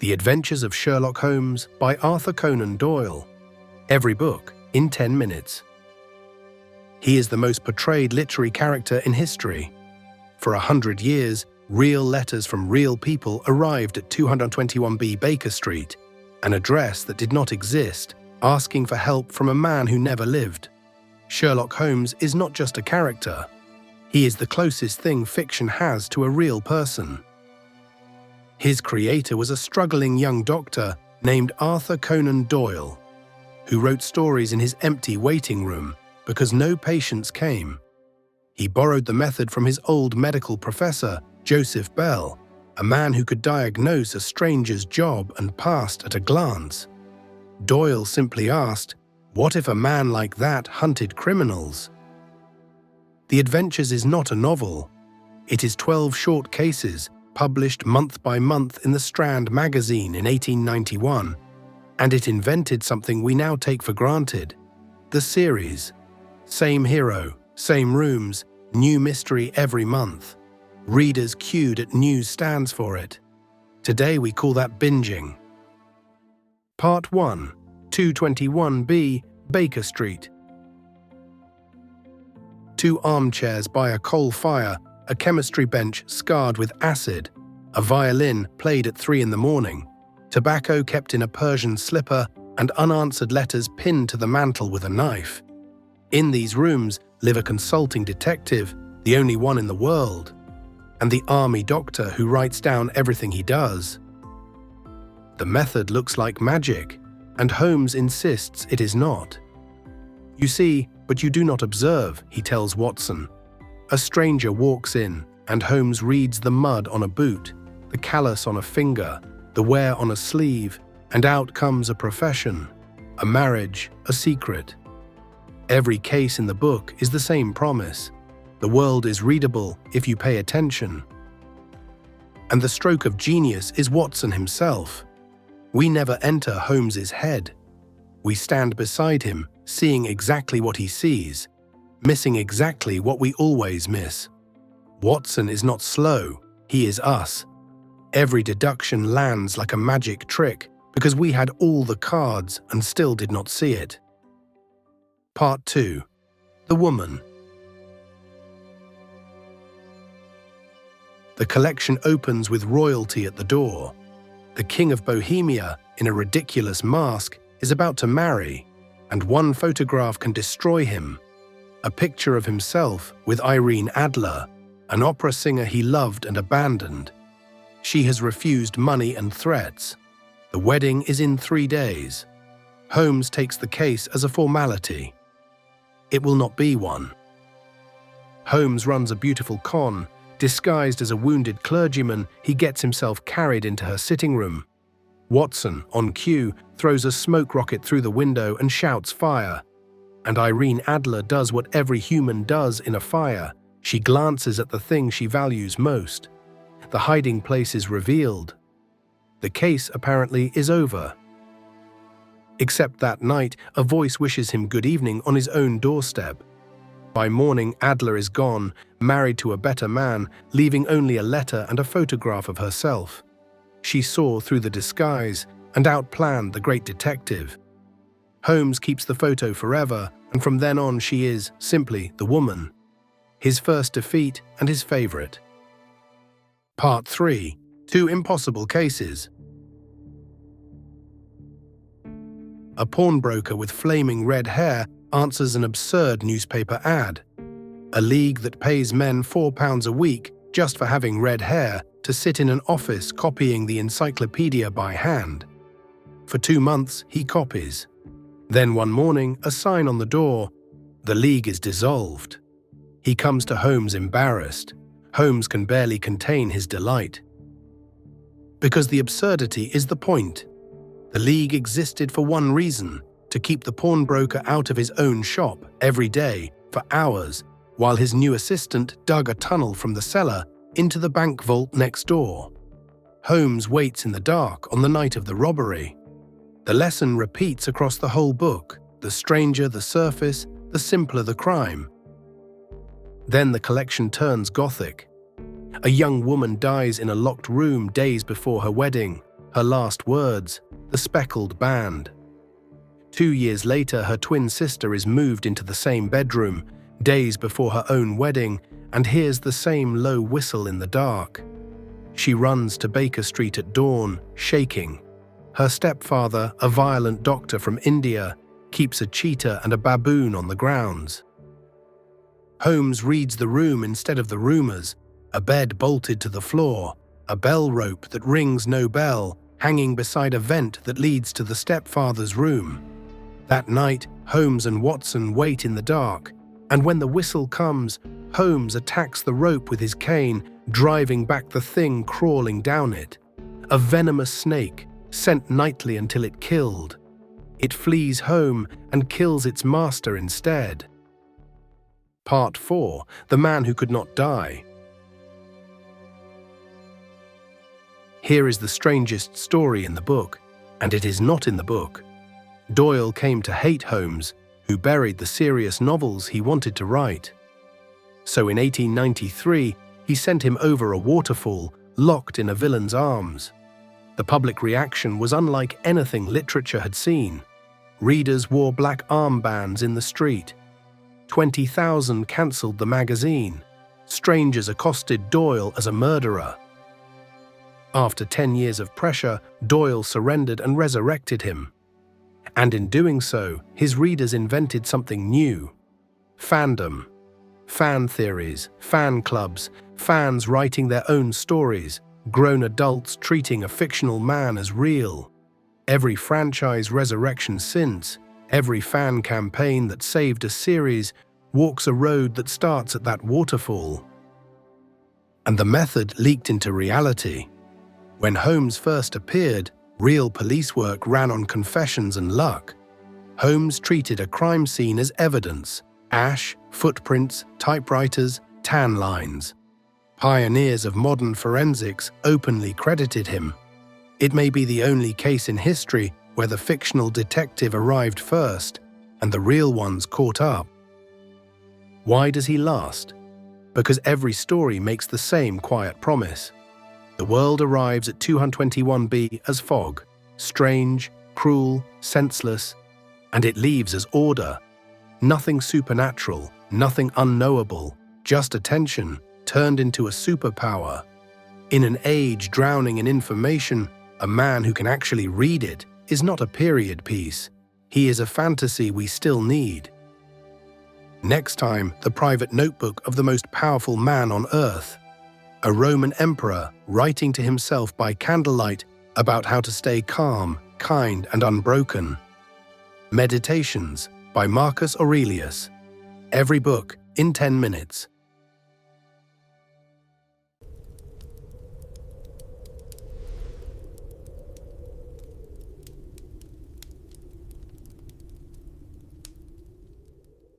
The Adventures of Sherlock Holmes by Arthur Conan Doyle. Every book in 10 minutes. He is the most portrayed literary character in history. For 100 years, real letters from real people arrived at 221B Baker Street, an address that did not exist, asking for help from a man who never lived. Sherlock Holmes is not just a character. He is the closest thing fiction has to a real person. His creator was a struggling young doctor named Arthur Conan Doyle, who wrote stories in his empty waiting room because no patients came. He borrowed the method from his old medical professor, Joseph Bell, a man who could diagnose a stranger's job and past at a glance. Doyle simply asked, what if a man like that hunted criminals? The Adventures is not a novel. It is 12 short cases published month by month in the Strand magazine in 1891, and it invented something we now take for granted: the series. Same hero, same rooms, new mystery every month. Readers queued at newsstands for it. Today we call that binging. Part 1. 221B Baker Street. 2 armchairs by a coal fire, a chemistry bench scarred with acid, a violin played at 3 in the morning, tobacco kept in a Persian slipper, and unanswered letters pinned to the mantel with a knife. In these rooms live a consulting detective, the only one in the world, and the army doctor who writes down everything he does. The method looks like magic, and Holmes insists it is not. You see, but you do not observe, he tells Watson. A stranger walks in, and Holmes reads the mud on a boot, the callus on a finger, the wear on a sleeve, and out comes a profession, a marriage, a secret. Every case in the book is the same promise. The world is readable if you pay attention. And the stroke of genius is Watson himself. We never enter Holmes's head. We stand beside him, seeing exactly what he sees, missing exactly what we always miss. Watson is not slow, he is us. Every deduction lands like a magic trick because we had all the cards and still did not see it. Part 2. The Woman. The collection opens with royalty at the door. The King of Bohemia, in a ridiculous mask, is about to marry, and one photograph can destroy him. A picture of himself with Irene Adler, an opera singer he loved and abandoned. She has refused money and threats. The wedding is in 3 days. Holmes takes the case as a formality. It will not be one. Holmes runs a beautiful con. Disguised as a wounded clergyman, he gets himself carried into her sitting room. Watson, on cue, throws a smoke rocket through the window and shouts fire. And Irene Adler does what every human does in a fire. She glances at the thing she values most. The hiding place is revealed. The case apparently is over. Except that night, a voice wishes him good evening on his own doorstep. By morning, Adler is gone, married to a better man, leaving only a letter and a photograph of herself. She saw through the disguise and outplanned the great detective. Holmes keeps the photo forever, and from then on she is simply the woman. His first defeat and his favorite. Part 3. 2 impossible cases. A pawnbroker with flaming red hair answers an absurd newspaper ad. A league that pays men £4 a week just for having red hair to sit in an office copying the encyclopedia by hand. For 2 months, he copies. Then one morning, a sign on the door: the league is dissolved. He comes to Holmes embarrassed. Holmes can barely contain his delight. Because the absurdity is the point. The league existed for one reason: to keep the pawnbroker out of his own shop every day for hours, while his new assistant dug a tunnel from the cellar into the bank vault next door. Holmes waits in the dark on the night of the robbery. The lesson repeats across the whole book: the stranger the surface, the simpler the crime. Then the collection turns gothic. A young woman dies in a locked room days before her wedding. Her last words, the Speckled Band. 2 years later, her twin sister is moved into the same bedroom, days before her own wedding, and hears the same low whistle in the dark. She runs to Baker Street at dawn, shaking. Her stepfather, a violent doctor from India, keeps a cheetah and a baboon on the grounds. Holmes reads the room instead of the rumors, a bed bolted to the floor, a bell rope that rings no bell, hanging beside a vent that leads to the stepfather's room. That night, Holmes and Watson wait in the dark, and when the whistle comes, Holmes attacks the rope with his cane, driving back the thing crawling down it. A venomous snake, sent nightly until it killed. It flees home and kills its master instead. Part 4. The Man Who Could Not Die. Here is the strangest story in the book, and it is not in the book. Doyle came to hate Holmes, who buried the serious novels he wanted to write. So in 1893, he sent him over a waterfall, locked in a villain's arms. The public reaction was unlike anything literature had seen. Readers wore black armbands in the street. 20,000 cancelled the magazine. Strangers accosted Doyle as a murderer. After 10 years of pressure, Doyle surrendered and resurrected him. And in doing so, his readers invented something new. Fandom. Fan theories, fan clubs, fans writing their own stories, grown adults treating a fictional man as real. Every franchise resurrection since, every fan campaign that saved a series, walks a road that starts at that waterfall. And the method leaked into reality. When Holmes first appeared, real police work ran on confessions and luck. Holmes treated a crime scene as evidence: ash, footprints, typewriters, tan lines. Pioneers of modern forensics openly credited him. It may be the only case in history where the fictional detective arrived first and the real ones caught up. Why does he last? Because every story makes the same quiet promise. The world arrives at 221B as fog, strange, cruel, senseless, and it leaves as order. Nothing supernatural, nothing unknowable, just attention turned into a superpower. In an age drowning in information, a man who can actually read it is not a period piece. He is a fantasy we still need. Next time, the private notebook of the most powerful man on earth. A Roman emperor writing to himself by candlelight about how to stay calm, kind, and unbroken. Meditations by Marcus Aurelius. Every book in 10 minutes.